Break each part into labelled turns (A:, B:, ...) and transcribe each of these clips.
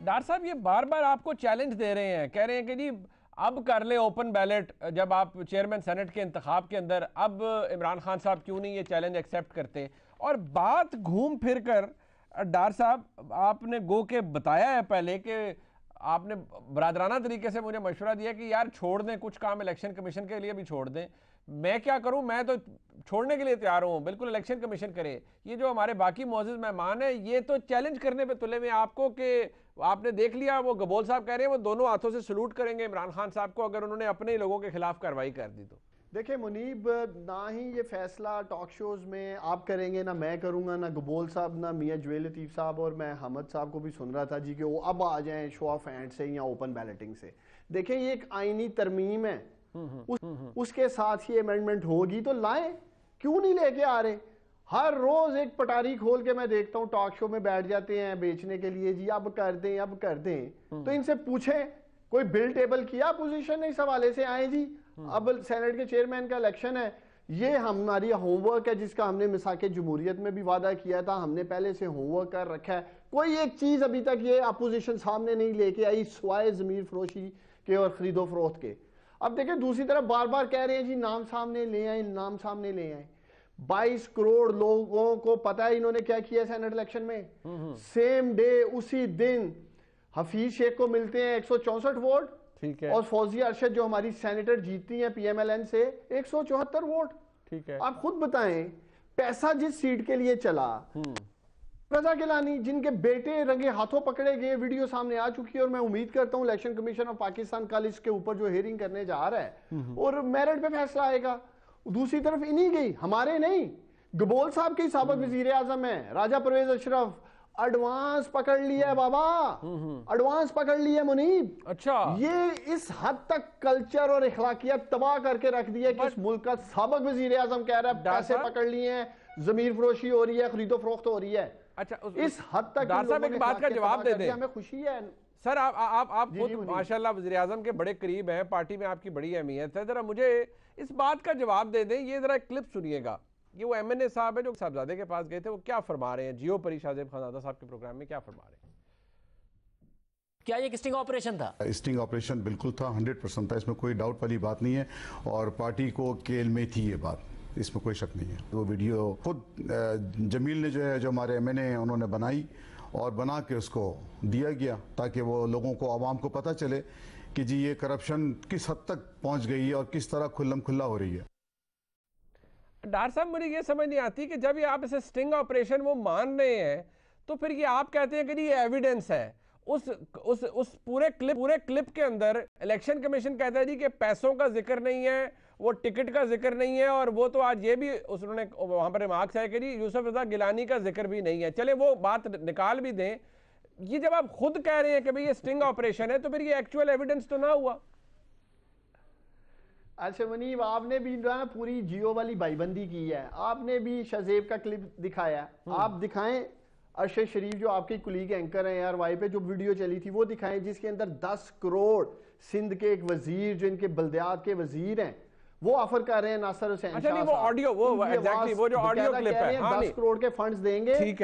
A: Doctor साहब ये बार बार आपको चैलेंज दे रहे हैं, कह रहे हैं कि जी अब कर ले ओपन बैलेट जब आप चेयरमैन सेनेट के इंतखाब के अंदर, अब इमरान खान साहब क्यों नहीं ये चैलेंज एक्सेप्ट करते। और बात घूम फिर कर डॉक्टर साहब आपने गो के बताया है पहले कि आपने बरादराना तरीके से मुझे मशवरा दिया कि यार छोड़ दें, कुछ काम इलेक्शन कमीशन के लिए भी छोड़ दें। मैं क्या करूं, मैं तो छोड़ने के लिए तैयार हूं, बिल्कुल इलेक्शन कमीशन करे। ये जो हमारे बाकी मौजूद मेहमान हैं ये तो चैलेंज करने पे तुले में आपको कि आपने देख लिया वो गबोल साहब कह रहे हैं वो दोनों हाथों से सलूट करेंगे इमरान खान साहब को अगर उन्होंने अपने ही लोगों के खिलाफ कार्रवाई कर दी तो।
B: देखिए मुनीब, ना ही ये फैसला टॉक शोज में आप करेंगे, ना मैं करूंगा, ना गबोल साहब, ना मियां जवेल लतीफ साहब, और मैं हमद साहब को भी सुन रहा था जी कि वो अब आ जाएं शो ऑफ हैंड से या ओपन बैलेटिंग से। देखें ये एक आईनी तरमीम है, उसके साथ ही अमेंडमेंट होगी तो लाएं, क्यों नहीं लेके आ रहे। हर रोज एक पटारी खोल के मैं देखता हूं टॉक शो में बैठ जाते हैं बेचने के लिए जी अब कर दें अब कर दें। तो इनसे पूछें कोई बिल टेबल किया अपोजिशन ने इस हवाले से, आए जी अब सेनेट के चेयरमैन का इलेक्शन है, ये हमारी होमवर्क है जिसका हमने मिसाके जमहूरियत में भी वादा किया था, हमने पहले से होमवर्क कर रखा है। कोई एक चीज अभी तक ये अपोजिशन सामने नहीं लेके आई स्वाय जमीर फरोशी के और खरीदो फरोख्त के। अब देखें दूसरी तरफ बार बार कह रहे हैं जी नाम सामने ले आए, नाम सामने ले आए। 22 करोड़ लोगों को पता है इन्होंने क्या किया सेनेट इलेक्शन में। सेम डे उसी दिन हफीज शेख को मिलते हैं 164 वोट, ठीक है, और फौजिया अरशद जो हमारी सेनेटर जीतती हैं पीएमएलएन से 174 वोट, ठीक है। आप खुद बताएं पैसा जिस सीट के लिए चला, रजा गिलानी जिनके बेटे रंगे हाथों पकड़े गए, वीडियो सामने आ चुकी है और मैं उम्मीद करता हूं इलेक्शन कमीशन ऑफ पाकिस्तान कल इसके ऊपर जो हियरिंग करने जा रहा है और मेरिट पे फैसला आएगा। दूसरी तरफ इन्हीं गई, हमारे नहीं, गबोल साहब के साबिक वजीर आजम है राजा परवेज अशरफ, एडवांस पकड़ लिया है बाबा, एडवांस पकड़ लिया मुनीब। अच्छा, ये इस हद तक कल्चर और इखलाकियत तबाह करके रख दिया कि इस मुल्क का साबिक वजीर आजम कह रहा है पैसे पकड़ लिए हैं, जमीर फरोशी हो रही है, खरीदो फरोख्त हो रही है। अच्छा, इस हद तक
A: एक बात का जवाब दे दें,
B: हमें खुशी है
A: सर। आप खुद माशाल्लाह वज़ीर आज़म के बड़े करीब हैं, पार्टी में आपकी बड़ी अहमियत है, जरा मुझे इस बात का जवाब दे दें। ये जरा क्लिप सुनिएगा, ये वो एमएनए साहब है जो साहबजादे के पास गए थे, वो क्या फरमा रहे हैं जियो परी शाहजेब खानजादा साहब के प्रोग्राम में, क्या फरमा रहे हैं।
C: क्या ये स्टिंग ऑपरेशन था?
D: स्टिंग ऑपरेशन बिल्कुल था, 100% था, इसमें कोई डाउट वाली बात नहीं है और पार्टी को केल में थी ये बात, इसमें कोई शक नहीं है। वो वीडियो खुद जमील ने जो है, जो हमारे एमएनए उन्होंने बनाई और बना के उसको दिया गया ताकि वो लोगों को, आवाम को पता चले कि जी ये करप्शन किस हद तक पहुंच गई है और किस तरह खुल्लम खुल्ला हो रही है।
A: डॉक्टर साहब मुझे ये समझ नहीं आती कि जब ये आप इसे स्टिंग ऑपरेशन वो मान रहे हैं तो फिर ये आप कहते हैं कि ये एविडेंस है। उस पूरे क्लिप के अंदर इलेक्शन कमीशन कहता है जी कि पैसों का जिक्र नहीं है, वो टिकट का जिक्र नहीं है, और वो तो आज ये भी उन्होंने वहां पर रिमार्क्स है कि जी यूसुफ रजा गिलानी का जिक्र भी नहीं है। चले वो बात निकाल भी दें, ये जब आप खुद कह रहे हैं कि भाई ये स्टिंग ऑपरेशन है तो फिर ये एक्चुअल एविडेंस तो ना हुआ।
B: अच्छा मुनीब, आपने भी ना पूरी जियो वाली भाईबंदी की है, आपने भी शहजेब का क्लिप दिखाया, आप दिखाएं अरशद शरीफ जो आपके कुलीग एंकर हैं यार वाई पे जो वीडियो चली थी वो दिखाएं जिसके अंदर 10 करोड़ सिंध के एक वजीर जो इनके बल्दियात के वजीर हैं वो ऑफर कर रहे हैं नासिर हुसैन।
A: अच्छा नहीं, वो ऑडियो वो एग्जैक्टली वो जो ऑडियो क्लिप है,
B: हाँ 10 करोड़ के फंड्स देंगे,
A: ठीक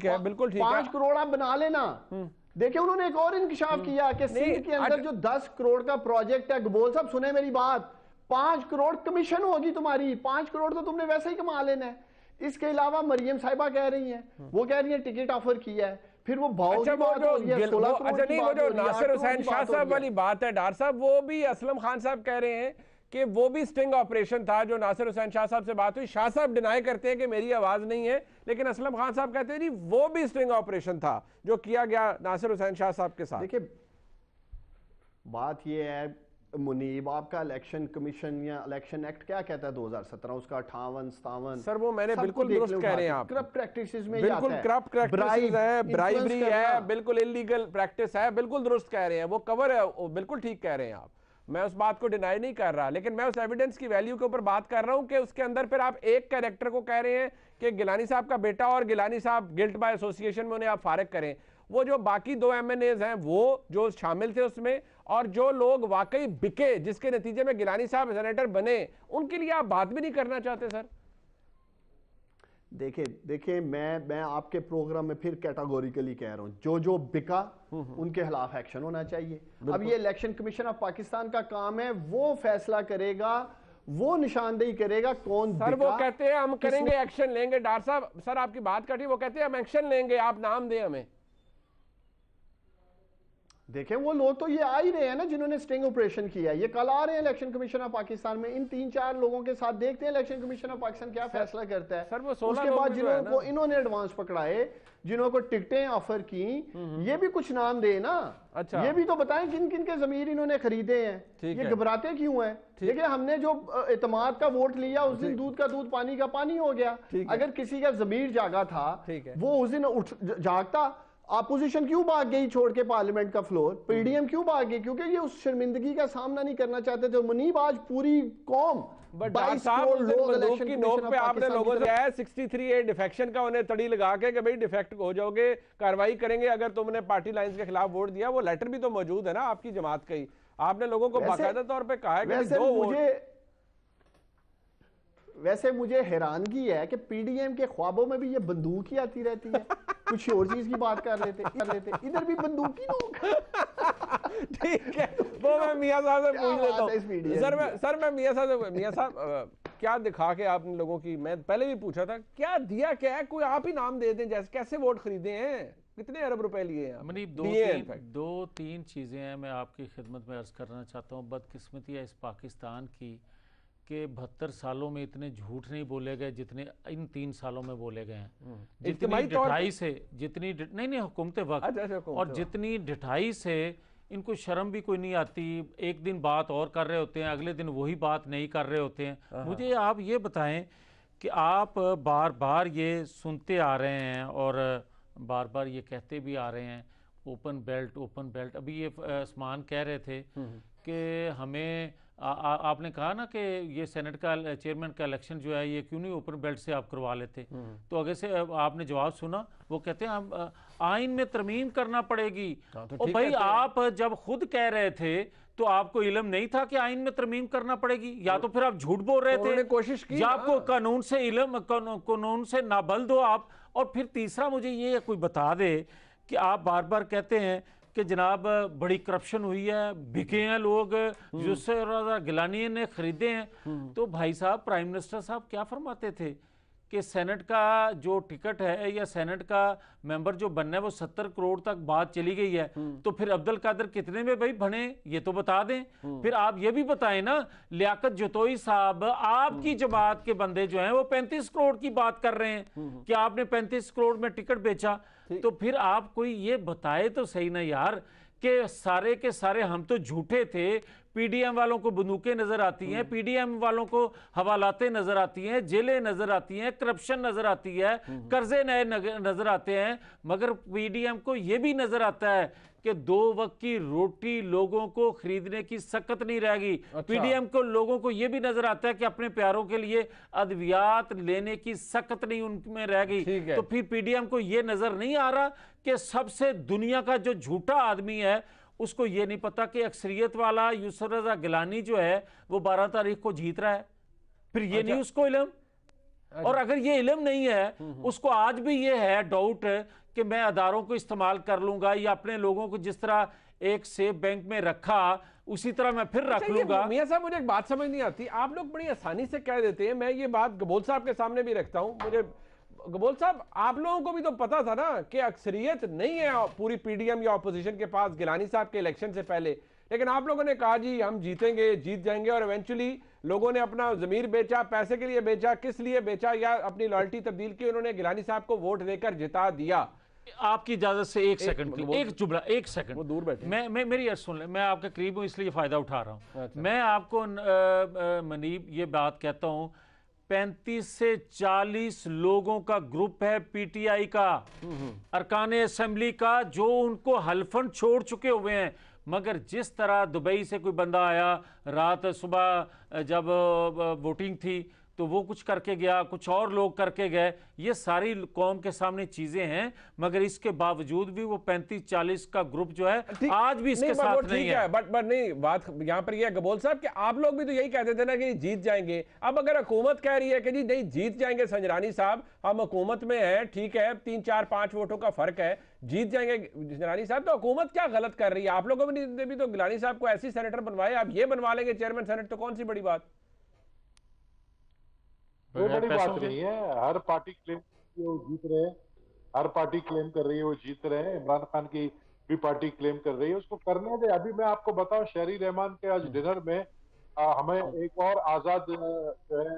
A: है बिल्कुल ठीक है,
B: 5 करोड़ आप बना लेना। देखिए उन्होंने एक और इंकिशाफ किया कि सिंध के अंदर जो 10 करोड़ का प्रोजेक्ट है, गबोल साहब सुने मेरी बात, 5 करोड़ कमीशन होगी तुम्हारी, 5 करोड़ तो तुमने वैसे ही कमा लेना है। इसके अलावा मरियम साहिबा कह रही हैं, वो कह रही है टिकट ऑफर किया है, फिर वो भाव
A: अच्छा वो जो नासिर हुसैन शाह साहब वाली बात है डॉक्टर साहब, वो भी असलम खान साहब कह रहे हैं कि वो भी स्टिंग ऑपरेशन था। जो नासिर हुसैन शाह साहब से बात हुई, शाह साहब डिनाई करते हैं कि मेरी आवाज नहीं है, लेकिन असलम खान साहब कहते हैं जी वो भी स्टिंग ऑपरेशन था जो किया गया नासिर हुसैन शाह साहब के साथ।
B: देखिए बात ये है मुनीब, आपका इलेक्शन कमीशन या इलेक्शन एक्ट क्या कहता है 2017 उसका 58, 57,
A: सर वो मैंने बिल्कुल दुरुस्त कह रहे हैं आप,
B: करप्ट प्रैक्टिसेस में
A: बिल्कुल करप्ट प्रैक्टिसेस है, ब्राइबरी है, बिल्कुल इलीगल प्रैक्टिस है, बिल्कुल दुरुस्त कह रहे हैं, वो कवर है, वो बिल्कुल ठीक कह रहे हैं आप, मैं उस बात को डिनाई नहीं कर रहा, लेकिन मैं उस एविडेंस की वैल्यू के ऊपर बात कर रहा हूं कि उसके अंदर फिर आप एक कैरेक्टर को कह रहे हैं कि गिलानी साहब का बेटा और गिलानी साहब गिल्ट बाय एसोसिएशन में उन्हें आप फारिग करें। वो जो बाकी 2 एमएनएज हैं वो जो शामिल थे उसमें, और जो लोग वाकई बिके जिसके नतीजे में गिलानी साहब सेनेटर बने, उनके लिए आप बात भी नहीं करना चाहते सर?
B: देखिए मैं आपके प्रोग्राम में फिर कैटेगोरिकली कह रहा हूं, जो बिका उनके खिलाफ एक्शन होना चाहिए। अब ये इलेक्शन कमीशन ऑफ पाकिस्तान का काम है, वो फैसला करेगा, वो निशानदेही करेगा कौन
A: सर
B: बिका।
A: वो कहते हैं हम करेंगे, एक्शन लेंगे। डॉक्टर साहब, सर आपकी बात कटी, वो कहते हैं हम एक्शन लेंगे, आप नाम दें हमें।
B: देखें वो लोग तो ये आ ही रहे हैं ना जिन्होंने स्टिंग ऑपरेशन किया, ये कल आ रहे हैं इलेक्शन कमीशन ऑफ पाकिस्तान में। इन 3-4 लोगों के साथ देखते हैं इलेक्शन कमीशन ऑफ पाकिस्तान क्या फैसला करता है।
A: सर वो 16
B: उसके
A: लोग
B: बाद
A: भी जो है
B: जिन्होंने इन्होंने एडवांस पकड़ाए, जिन्हों को टिकटें ऑफर की, ये भी कुछ नाम दे ना।
A: अच्छा,
B: ये भी तो बताएं किन किन के जमीर इन्होंने खरीदे हैं, ये घबराते क्यों हैं। देखिए हमने जो एतमाद का वोट लिया उस दिन दूध का दूध पानी का पानी हो गया। अगर किसी का जमीर जागा था वो उस दिन जागता। अपोजिशन क्यों भाग गई छोड़ के पार्लियामेंट का फ्लोर, पीडीएम क्यों भाग गई? क्योंकि ये उस शर्मिंदगी का सामना नहीं करना चाहते थे। मुनीब आज पूरी कौम
A: 22 करोड़ लोग बंदूक की नोक पे आपने लोगों से 63A डिफेक्शन का उन्हें तड़ी लगा के कि भाई डिफेक्ट हो जाओगे, कार्रवाई करेंगे अगर तुमने पार्टी लाइंस के खिलाफ वोट दिया। वो लेटर भी तो मौजूद है ना आपकी जमात का ही, आपने लोगों को बाकायदा तौर पे कहा है कि
B: वैसे मुझे हैरानगी है कि पीडीएम के ख्वाबों में भी ये बंदूक ही आती रहती है। कुछ और चीज की बात कर लेते इधर भी बंदूक ही नोक।
A: ठीक है, वो मैं मियां साहब से पूछ लेता हूं। सर मैं मियां साहब क्या दिखा के आपने लोगों की, मैं पहले भी पूछा था, क्या दिया क्या है? कोई आप ही नाम दे दें, जैसे कैसे वोट खरीदे हैं, कितने अरब रुपए लिए हैं?
C: मनीब दो तीन चीजें हैं मैं आपकी खिदमत में अर्ज करना चाहता हूँ। बदकिस्मती है इस पाकिस्तान की कि 72 सालों में इतने झूठ नहीं बोले गए जितने इन 3 सालों में बोले गए हैं। जितनी ढिठाई से, जितनी नहीं हुकूमत वक्त, और जितनी ढिठाई से इनको शर्म भी कोई नहीं आती। एक दिन बात और कर रहे होते हैं, अगले दिन वही बात नहीं कर रहे होते हैं। मुझे आप ये बताएं कि आप बार बार ये सुनते आ रहे हैं और बार बार ये कहते भी आ रहे हैं ओपन बेल्ट। अभी ये उस्मान कह रहे थे कि हमें आपने कहा ना कि ये सेनेट का चेयरमैन का इलेक्शन जो है ये क्यों नहीं ओपन बेल्ट से आप करवा लेते। तो आगे से आपने जवाब सुना, वो कहते हैं हम आइन में तरमीम करना पड़ेगी। और भाई आप जब खुद कह रहे थे तो आपको इल्म नहीं था कि आइन में तरमीम करना पड़ेगी? या तो फिर आप झूठ बोल रहे थे,
A: कोशिश की,
C: या आपको कानून से इल्म, कानून से नाबल्द हो आप। और फिर तीसरा मुझे ये कोई बता दे कि आप बार बार कहते हैं कि जनाब बड़ी करप्शन हुई है, बिके हैं लोग, यूसुफ रज़ा गिलानी ने खरीदे हैं। तो भाई साहब, प्राइम मिनिस्टर साहब क्या फरमाते थे कि सेनेट का जो टिकट है या सेनेट का मेंबर जो बनना है वो 70 करोड़ तक बात चली गई है। तो फिर अब्दुल कादिर कितने में भाई बने, ये तो बता दें। फिर आप ये भी बताएं ना, लियाकत जतोई साहब आपकी जमात के बंदे जो हैं वो 35 करोड़ की बात कर रहे हैं कि आपने 35 करोड़ में टिकट बेचा। तो फिर आप कोई ये बताए तो सही ना यार कि सारे के सारे हम तो झूठे थे। पीडीएम वालों को बंदूकें नजर आती हैं, पीडीएम वालों को हवालातें नजर आती हैं, जेलें नजर आती हैं, करप्शन नजर आती है, कर्जे नए नजर आते हैं, मगर पीडीएम को यह भी नजर आता है कि 2 वक्त की रोटी लोगों को खरीदने की सकत नहीं रहेगी। पीडीएम को लोगों को यह भी नजर आता है कि अपने प्यारों के लिए अद्वियात लेने की सकत नहीं उनमें रहेगी। तो फिर पीडीएम को यह नजर नहीं आ रहा कि सबसे दुनिया का जो झूठा आदमी है उसको ये नहीं पता कि अक्सरियत वाला यूसुफ रज़ा गिलानी जो है वो 12 तारीख को जीत रहा है। फिर ये नहीं उसको इल्म, और अगर ये इल्म नहीं है उसको आज भी ये है डाउट कि मैं अदारों को इस्तेमाल कर लूंगा या अपने लोगों को जिस तरह एक सेफ बैंक में रखा उसी तरह मैं फिर रख लूंगा।
A: मियां साहब, मुझे एक बात समझ नहीं आती, आप लोग बड़ी आसानी से कह देते हैं। मैं ये बात गबोल साहब के सामने भी रखता हूं। मुझे गबोल साहब, आप लोगों को भी तो पता था ना कि अक्सरियत नहीं है पूरी पीडीएम या ऑपोजिशन के पास गिलानी साहब के इलेक्शन से पहले, लेकिन आप लोगों ने कहा जी हम जीतेंगे, जीत जाएंगे, और इवेंचुअली लोगों ने अपना जमीर बेचा, पैसे के लिए बेचा, किस लिए बेचा, या अपनी लॉयल्टी तब्दील की, उन्होंने गिलानी साहब को वोट देकर जिता दिया।
C: आपकी इजाजत से एक सेकंड, एक जुमला, एक सेकंड,
A: वो दूर बैठे,
C: मैं मेरी अर्ज सुन ले, मैं आपके करीब हूं इसलिए फायदा उठा रहा हूं।
A: अच्छा।
C: मैं आपको मनीब ये बात कहता हूं, 35 से 40 लोगों का ग्रुप है पीटीआई का, अरकान असेंबली का, जो उनको हल्फन छोड़ चुके हुए हैं। मगर जिस तरह दुबई से कोई बंदा आया रात सुबह जब वोटिंग थी तो वो कुछ करके गया, कुछ और लोग करके गए। ये सारी कौम के सामने चीजें हैं, मगर इसके बावजूद भी वो 35-40 का ग्रुप जो है आज भी इसके साथ नहीं है।
A: बट नहीं, बात यहाँ पर यह गबोल साहब कि आप लोग भी तो यही कहते थे ना कि जीत जाएंगे। अब अगर हुकूमत कह रही है कि जी नहीं जीत जाएंगे संजरानी साहब, हम हुकूमत में हैं, ठीक है 3-4-5 वोटों का फर्क है, जीत जाएंगे संजरानी साहब, तो हुकूमत क्या गलत कर रही है? आप लोगों ने भी तो गिलानी साहब को ऐसी सेनेटर बनवाए, आप ये बनवा लेंगे चेयरमैन सेनेट, तो कौन सी बड़ी बात?
E: कोई बड़ी बात नहीं है। हर पार्टी क्लेम वो जीत रहे हैं, हर पार्टी क्लेम कर रही है वो जीत रहे हैं। इमरान खान की भी पार्टी क्लेम कर रही है, उसको करने दे। अभी मैं आपको बताऊं, शहरी रहमान के आज डिनर में हमें एक और आजाद जो है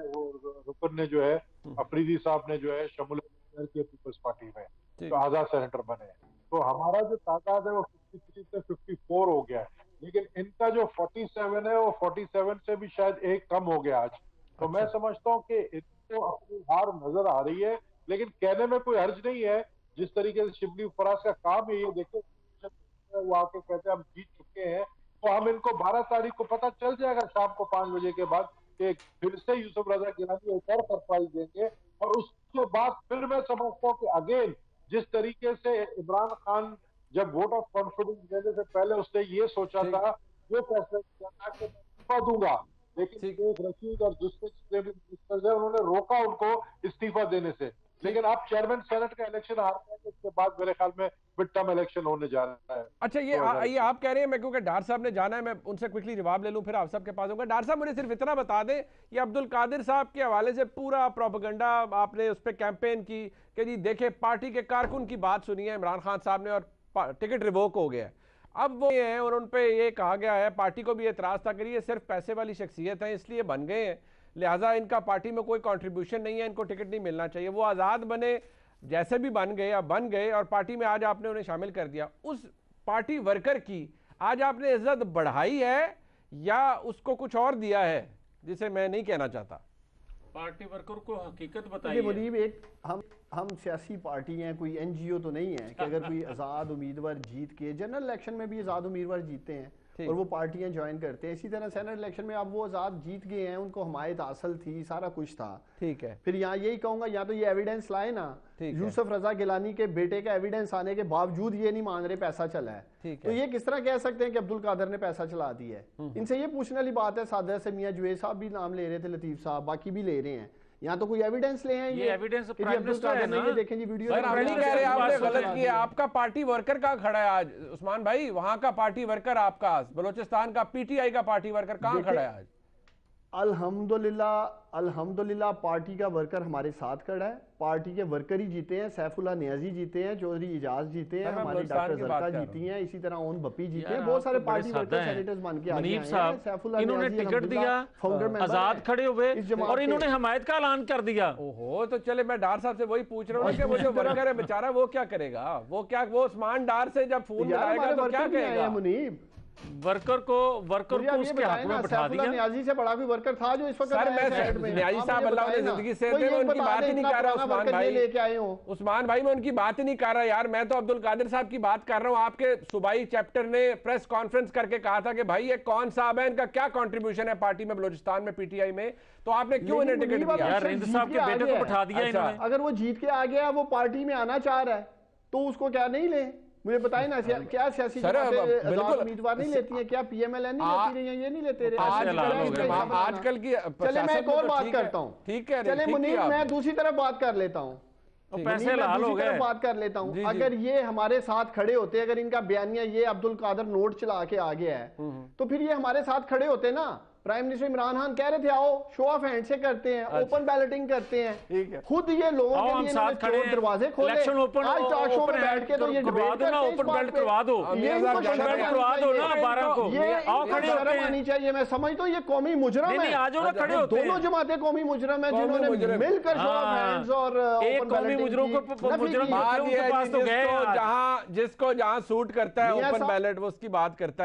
E: वो रुकन ने जो है, अफरीदी साहब ने जो है शमूलियत की पीपल्स पार्टी में तो आजाद सेनेटर बने। तो हमारा जो तादाद है वो 53 से 54 हो गया है, लेकिन इनका जो 47 है वो 47 से भी शायद एक कम हो गया आज। तो मैं समझता हूँ कि इनको अपनी हार नजर आ रही है, लेकिन कहने में कोई हर्ज नहीं है। जिस तरीके से शिबली फराज का काम है, ये देखो वो आके कहते हैं हम जीत चुके हैं, तो हम इनको 12 तारीख को पता चल जाएगा शाम को 5 बजे के बाद कि फिर से यूसुफ रजा गिलानी एक और सरप्राइज देंगे। और उसके बाद फिर मैं समझता हूँ कि अगेन जिस तरीके से इमरान खान जब वोट ऑफ कॉन्फिडेंस देने से पहले उसने ये सोचा था, वो फैसला किया था कि मैं इस्तीफा दूंगा, लेकिन एक रशीद और दूसरे मिनिस्टर है उन्होंने रोका उनको इस्तीफा देने से। लेकिन अब चेयरमैन सेनेट का इलेक्शन हार गया, इसके बाद मेरे ख्याल में मिड टर्म इलेक्शन होने जा रहा है।
A: अच्छा, ये आप कह रहे हैं, मैं क्योंकि डार साहब ने जाना है, मैं उनसे क्विकली जवाब ले लूं, फिर आप सबके पास होगा। डार साहब मुझे सिर्फ इतना बता दें, ये अब्दुल कादिर साहब के हवाले से पूरा प्रोपेगेंडा आपने उस पर कैंपेन की कि जी देखे पार्टी के कारकुन की बात सुनी है इमरान खान साहब ने और टिकट रिवोक हो गया है। अब वो ये हैं और उन पे ये कहा गया है, पार्टी को भी एतराज़ था कि ये सिर्फ पैसे वाली शख्सियत है इसलिए बन गए हैं, लिहाजा इनका पार्टी में कोई कंट्रीब्यूशन नहीं है, इनको टिकट नहीं मिलना चाहिए। वो आज़ाद बने, जैसे भी बन गए, अब बन गए और पार्टी में आज आपने उन्हें शामिल कर दिया। उस पार्टी वर्कर की आज आपने इज्जत बढ़ाई है या उसको कुछ और दिया है जिसे मैं नहीं कहना चाहता?
C: पार्टी वर्कर को हकीकत बताइए।
B: मुनीब, एक हम सियासी पार्टी हैं, कोई एनजीओ तो नहीं है कि अगर कोई आज़ाद उम्मीदवार जीत के, जनरल इलेक्शन में भी आज़ाद उम्मीदवार जीतते हैं और वो पार्टियां ज्वाइन करते हैं, इसी तरह सेनेट इलेक्शन में अब वो आज़ाद जीत गए हैं, उनको हमायत हासिल थी, सारा कुछ था, ठीक है। फिर यहाँ यही कहूंगा, या तो ये एविडेंस लाए ना, यूसुफ रजा गिलानी के बेटे का एविडेंस आने के बावजूद ये नहीं मान रहे पैसा चला है, तो ये किस तरह कह सकते हैं कि अब्दुल कादर ने पैसा चला दिया है? इनसे ये पूछने वाली बात है। सादर से मियां जुवेद साहब भी नाम ले रहे थे, लतीफ साहब, बाकी भी ले रहे हैं, यहाँ तो कोई एविडेंस ले हैं? ये
C: एविडेंस
B: प्राइम मिनिस्टर है ना, ये देखें जी वीडियो।
A: सर, नहीं कह रहे आपने गलत किया, आपका पार्टी वर्कर कहाँ खड़ा है आज उस्मान भाई? वहां का पार्टी वर्कर आपका, बलोचिस्तान का पीटीआई का पार्टी वर्कर कहाँ खड़ा है आज?
B: अल्हम्दुलिल्लाह पार्टी का वर्कर हमारे साथ खड़ा है, पार्टी के वर्कर ही जीते हैं। सैफुल्लाह नियाजी जीते हैं, चौधरी इजाज जीते हैं, हमारी डॉक्टर जरका जीती हैं, इसी तरह ओन बप्पी जीते हैं, बहुत सारे पार्टी वर्कर सेनेटर्स बन के आगे हैं। सैफुल्लाह
C: इन्होंने टिकट दिया, आजाद खड़े हुए और इन्होंने हमायत का ऐलान कर दिया।
A: ओहो, तो चले मैं डार साहब से वही पूछ रहा हूँ कि वो जो वर्कर है बेचारा वो क्या करेगा? वो उस्मान डार से जब फोन मिलाएगा तो क्या कहेगा?
B: मुनीब,
C: वर्कर को उसके हाथ में बैठा दिया।
B: नियाजी से बड़ा कोई वर्कर था जो इस वक्त
A: नियाजी साहब अल्लाह ने जिंदगी से दे, मैं उनकी बात ही नहीं कर रहा उस्मान भाई, लेके आए हो उस्मान भाई, मैं उनकी बात ही नहीं कर रहा यार, मैं तो अब्दुल कादिर साहब की बात कर रहा हूँ। आपके सूबाई चैप्टर ने प्रेस कॉन्फ्रेंस करके कहा था कि भाई ये कौन साहब है, इनका क्या कंट्रीब्यूशन है पार्टी में, बलूचिस्तान में पीटीआई में, तो आपने क्यों इन्हें टिकट दिया?
C: यार रिंद साहब के बेटे को बैठा दिया इन्होंने।
B: अगर वो जीत के आ गया, वो पार्टी में आना चाह रहा है, तो उसको क्या नहीं ले? मुझे बताइए ना, क्या सियासी उम्मीदवार नहीं लेती है? क्या पीएमएलएन नहीं लेती रही है? ये नहीं लेते रहे
A: आजकल की?
B: चले मैं एक और बात करता हूँ,
A: ठीक है,
B: चले मुनीर, मैं दूसरी तरफ बात कर लेता हूँ, बात कर लेता हूँ। अगर ये हमारे साथ खड़े होते, अगर इनका बयानिया ये अब्दुल कादर नोट चला के आ गया है, तो फिर ये हमारे साथ खड़े होते ना। प्राइम मिनिस्टर इमरान खान कह रहे थे आओ शो ऑफ हैंड से करते हैं, ओपन बैलेटिंग करते हैं, खुद ये लोगों के लिए दरवाजे खोले, आज टॉक शो में बैठ के तो ये डिबेट करते हैं, ओपन बैलेट करवा दो, ये करवा दो ना 12 को, ये आओ खड़े होते हैं। आनी चाहिए, मैं समझता हूँ ये कौमी मुजरम है, आ जाओ ना खड़े होते हैं। दोनों जमातें कौमी मुजरम है जिन्होंने मिलकर शो ऑफ हैंड्स और
C: एक कौमी मुजरम को मुजरम के पास तो गए,
A: जिसको जहां सूट करता है ओपन बैलेट वो उसकी बात करता है।